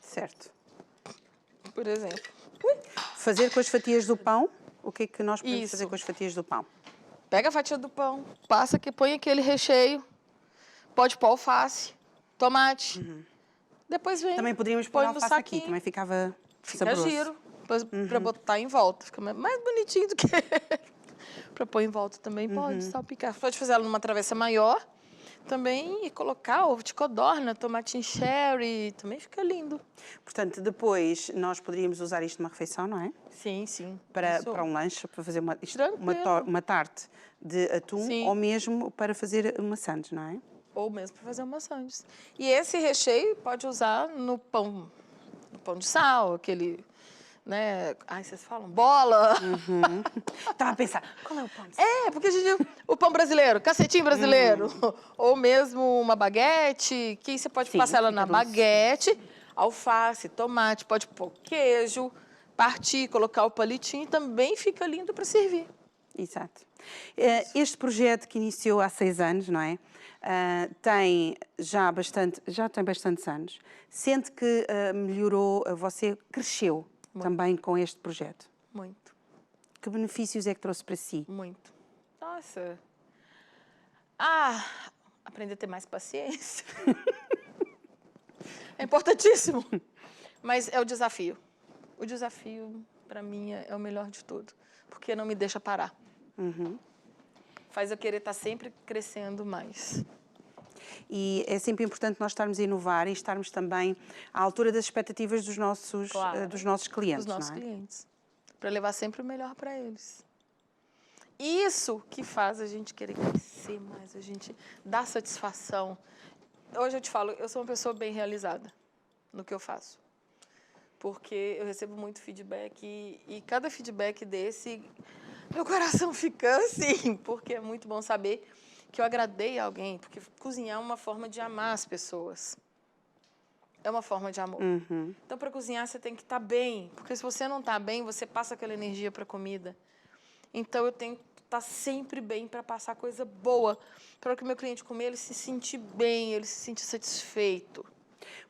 Certo. Por exemplo. Fazer com as fatias do pão. O que é que nós podemos Isso. fazer com as fatias do pão? Pega a fatia do pão, passa aqui, põe aquele recheio. Pode pôr alface, tomate. Depois vem, Também poderíamos pôr põe no alface aqui, saquinho. também ficava Fica saboroso. giro, para botar em volta. Fica mais bonitinho do que... para pôr em volta também pode salpicar. Pode fazer ela numa travessa maior também e colocar ovo de codorna, tomatinho cherry. Também fica lindo. Portanto, depois nós poderíamos usar isto numa refeição, não é? Sim, sim. Para um lanche, para fazer Tranquilo. uma tarte de atum, Sim. ou mesmo para fazer uma sandes, não é? Ou mesmo para fazer uma sandes. E esse recheio pode usar no pão de sal, aquele, né? Ai, vocês falam bola. Estava a pensar, qual é o pão de sal? É, porque a gente, o pão brasileiro, cacetinho brasileiro. Ou mesmo uma baguete, que você pode Sim, passar ela fica na doce. baguete, alface, tomate, pode pôr queijo, partir, colocar o palitinho, também fica lindo para servir. Exato. Este projeto que iniciou há 6 anos, não é? Tem já tem bastantes anos. Sente que melhorou, você cresceu também com este projeto. Muito, Que benefícios é que trouxe para si? muito. Nossa. Aprender a ter mais paciência. É importantíssimo. Mas é o desafio. O desafio, para mim, é o melhor de tudo. Porque não me deixa parar. Faz eu querer estar sempre crescendo mais. E é sempre importante nós estarmos a inovar e estarmos também à altura das expectativas dos nossos clientes, Dos nossos não é? clientes. Para levar sempre o melhor para eles. Isso que faz a gente querer crescer mais, a gente dá satisfação. Hoje eu te falo, eu sou uma pessoa bem realizada no que eu faço. Porque eu recebo muito feedback e cada feedback desse, meu coração fica assim, porque é muito bom saber que eu agradei a alguém, porque cozinhar é uma forma de amar as pessoas. É uma forma de amor. Então, para cozinhar, você tem que estar bem, porque se você não está bem, você passa aquela energia para a comida. Então, eu tenho que estar sempre bem para passar coisa boa, para que o meu cliente comer, ele se sentir bem, ele se sentir satisfeito.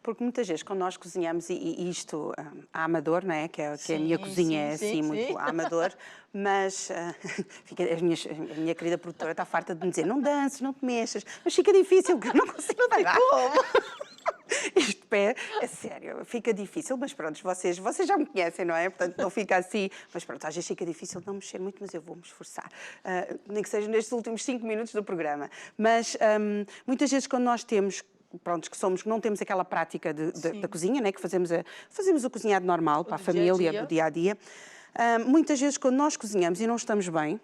Porque muitas vezes, quando nós cozinhamos, e isto a amador, não é? Que a minha cozinha é assim, muito a amador, mas a minha querida produtora está farta de me dizer, não dances, não te mexas, mas fica difícil, porque eu não consigo parar. Isto é sério, fica difícil, mas pronto, vocês já me conhecem, não é? Portanto, não fica assim, mas pronto, às vezes fica difícil não mexer muito, mas eu vou me esforçar, nem que seja nestes últimos 5 minutos do programa. Mas muitas vezes quando nós temos, pronto, que não temos aquela prática da cozinha, né? Que fazemos o cozinhado normal para a família, do dia a dia. Muitas vezes quando nós cozinhamos e não estamos bem,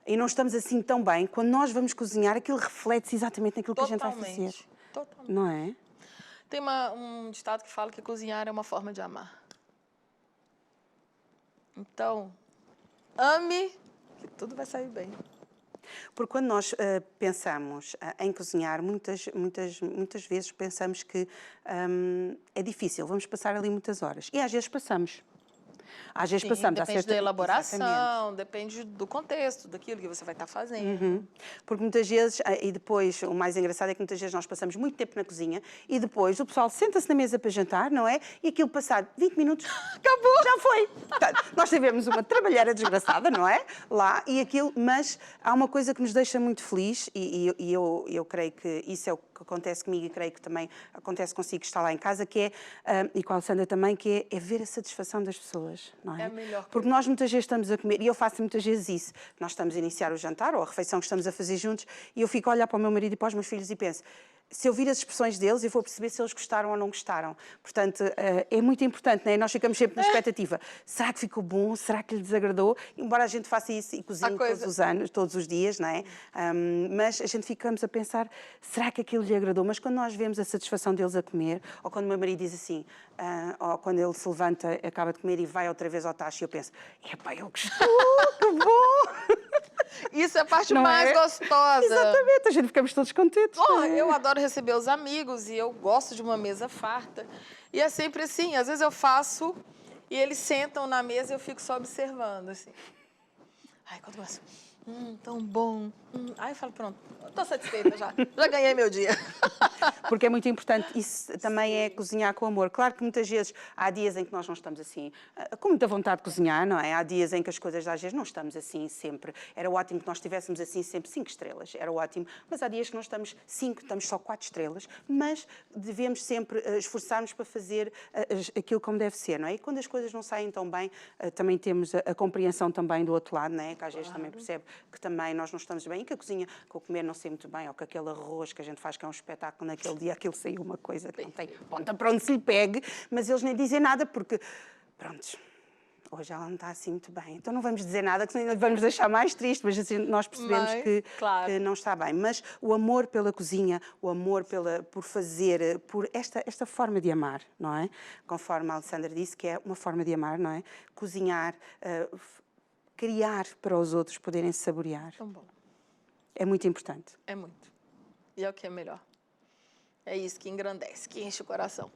e não estamos assim tão bem, quando nós vamos cozinhar, aquilo reflete-se exatamente naquilo que a gente vai fazer. Totalmente. Não é? Tem um ditado que fala que cozinhar é uma forma de amar. Então, ame, que tudo vai sair bem. Porque quando nós pensamos em cozinhar, muitas vezes pensamos que é difícil, vamos passar ali muitas horas. E às vezes passamos. Às vezes Sim, passamos. depende da elaboração, Exatamente. depende do contexto, daquilo que você vai estar fazendo. Porque muitas vezes, e depois, o mais engraçado é que muitas vezes nós passamos muito tempo na cozinha e depois o pessoal senta-se na mesa para jantar, não é? E aquilo passado 20 minutos, acabou, já foi. Portanto, nós tivemos uma trabalheira desgraçada, não é? Lá, e aquilo, mas há uma coisa que nos deixa muito feliz e eu creio que isso é o que acontece comigo e creio que também acontece consigo que está lá em casa, que é, e com a Alessandra também, que é ver a satisfação das pessoas, não é? É a melhor coisa. Porque nós muitas vezes estamos a comer, e eu faço muitas vezes isso, nós estamos a iniciar o jantar ou a refeição que estamos a fazer juntos, e eu fico a olhar para o meu marido e para os meus filhos e penso, se eu vir as expressões deles, eu vou perceber se eles gostaram ou não gostaram. Portanto, é muito importante, não é? Nós ficamos sempre na expectativa. Será que ficou bom? Será que lhe desagradou? Embora a gente faça isso e cozinhe todos os anos, todos os dias, não é? Mas a gente ficamos a pensar, será que aquilo lhe agradou? Mas quando nós vemos a satisfação deles a comer, ou quando o meu marido diz assim, ou quando ele se levanta, acaba de comer e vai outra vez ao tacho, e eu penso, epá, ele gostou, que bom! Isso é a parte Não mais é? gostosa. Exatamente, a gente ficamos todos contentes. Oh, eu adoro receber os amigos e eu gosto de uma mesa farta. E é sempre assim, às vezes eu faço e eles sentam na mesa e eu fico só observando, assim. Ai, quando começa, tão bom. Aí eu falo, pronto, estou satisfeita já. Já ganhei meu dia. Porque é muito importante, isso também é cozinhar com amor. Claro que muitas vezes há dias em que nós não estamos assim, com muita vontade de cozinhar, não é? Há dias em que as coisas às vezes não estamos assim sempre. Era ótimo que nós tivéssemos assim sempre 5 estrelas, era ótimo. Mas há dias que nós estamos 5, estamos só 4 estrelas, mas devemos sempre esforçar-nos para fazer aquilo como deve ser, não é? E quando as coisas não saem tão bem, também temos a compreensão também do outro lado, não é? Que às vezes também percebe que também nós não estamos bem e que a cozinha, que o comer não sei muito bem, ou que aquele arroz que a gente faz que é um espetáculo naquele dia, aquilo saiu uma coisa que não tem ponta para onde se lhe pegue, mas eles nem dizem nada porque, pronto, hoje ela não está assim muito bem. Então não vamos dizer nada, que senão vamos deixar mais triste, mas assim, nós percebemos claro, que não está bem. Mas o amor pela cozinha, o amor por fazer, por esta forma de amar, não é? Conforme a Alessandra disse, que é uma forma de amar, não é? Cozinhar, criar para os outros poderem saborear. tão bom. É muito importante. É muito. E é o que é melhor. É isso que engrandece, que enche o coração.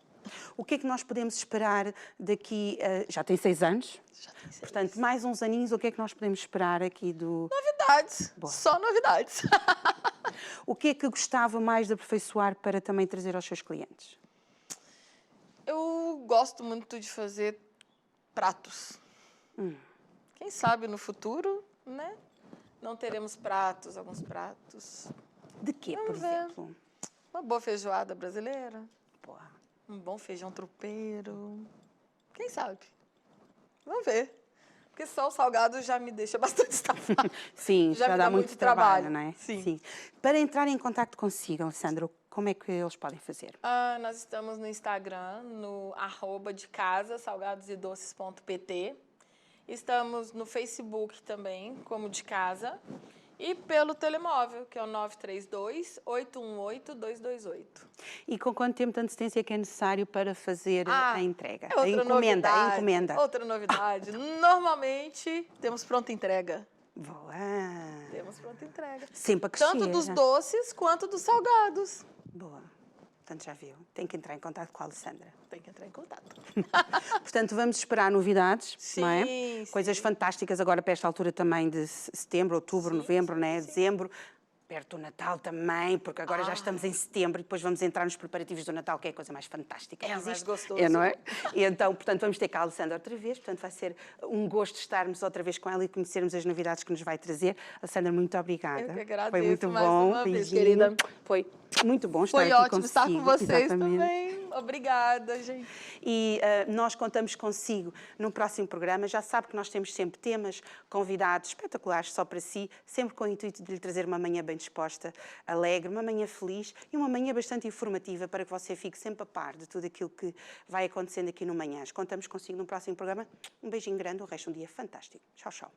O que é que nós podemos esperar daqui? Já tem 6 anos? Já tem 6. Portanto, mais uns aninhos, o que é que nós podemos esperar aqui do... Novidades. Boa. Só novidades. O que é que gostava mais de aperfeiçoar para também trazer aos seus clientes? Eu gosto muito de fazer pratos. Quem sabe no futuro, né? Não teremos pratos, alguns pratos. De quê, por Vamos ver. exemplo? Uma boa feijoada brasileira. Boa. Um bom feijão tropeiro. Quem sabe? Vamos ver. Porque só o salgado já me deixa bastante estafado. Sim, Já já me dá dá muito muito trabalho, trabalho, não é? sim. Para entrar em contato consigo, Alessandra, como é que eles podem fazer? Nós estamos no Instagram, no @decasa, salgadosedoces.pt. Estamos no Facebook também, como de casa. E pelo telemóvel, que é o 932-818-228. E com quanto tempo de antecedência é que é necessário para fazer a entrega? É outra A encomenda. Outra novidade. Normalmente, temos pronta entrega. Boa. Temos pronta entrega. Sempre a crescer. Tanto dos doces quanto dos salgados. Boa. Portanto, já viu. Tem que entrar em contato com a Alessandra. Tem que entrar em contato. Portanto, vamos esperar novidades, Sim, não é? sim. Coisas fantásticas agora para esta altura também de setembro, outubro, novembro, né? Dezembro. Perto do Natal também, porque agora já estamos em setembro e depois vamos entrar nos preparativos do Natal, que é a coisa mais fantástica que É mais existe. gostoso. É, não é? E então, portanto, vamos ter cá a Alessandra outra vez, portanto, vai ser um gosto estarmos outra vez com ela e conhecermos as novidades que nos vai trazer. Alessandra, muito obrigada. Eu que agradeço. Foi muito mais bom. uma vez, Beijinho. querida. Foi muito bom estar Foi aqui ótimo estar com consigo. vocês Exatamente. também. Obrigada, gente. E nós contamos consigo no próximo programa. Já sabe que nós temos sempre temas, convidados espetaculares só para si, sempre com o intuito de lhe trazer uma manhã bem disposta, alegre, uma manhã feliz e uma manhã bastante informativa para que você fique sempre a par de tudo aquilo que vai acontecendo aqui no Manhãs. Contamos consigo no próximo programa. Um beijinho grande, o resto de um dia fantástico. Tchau, tchau.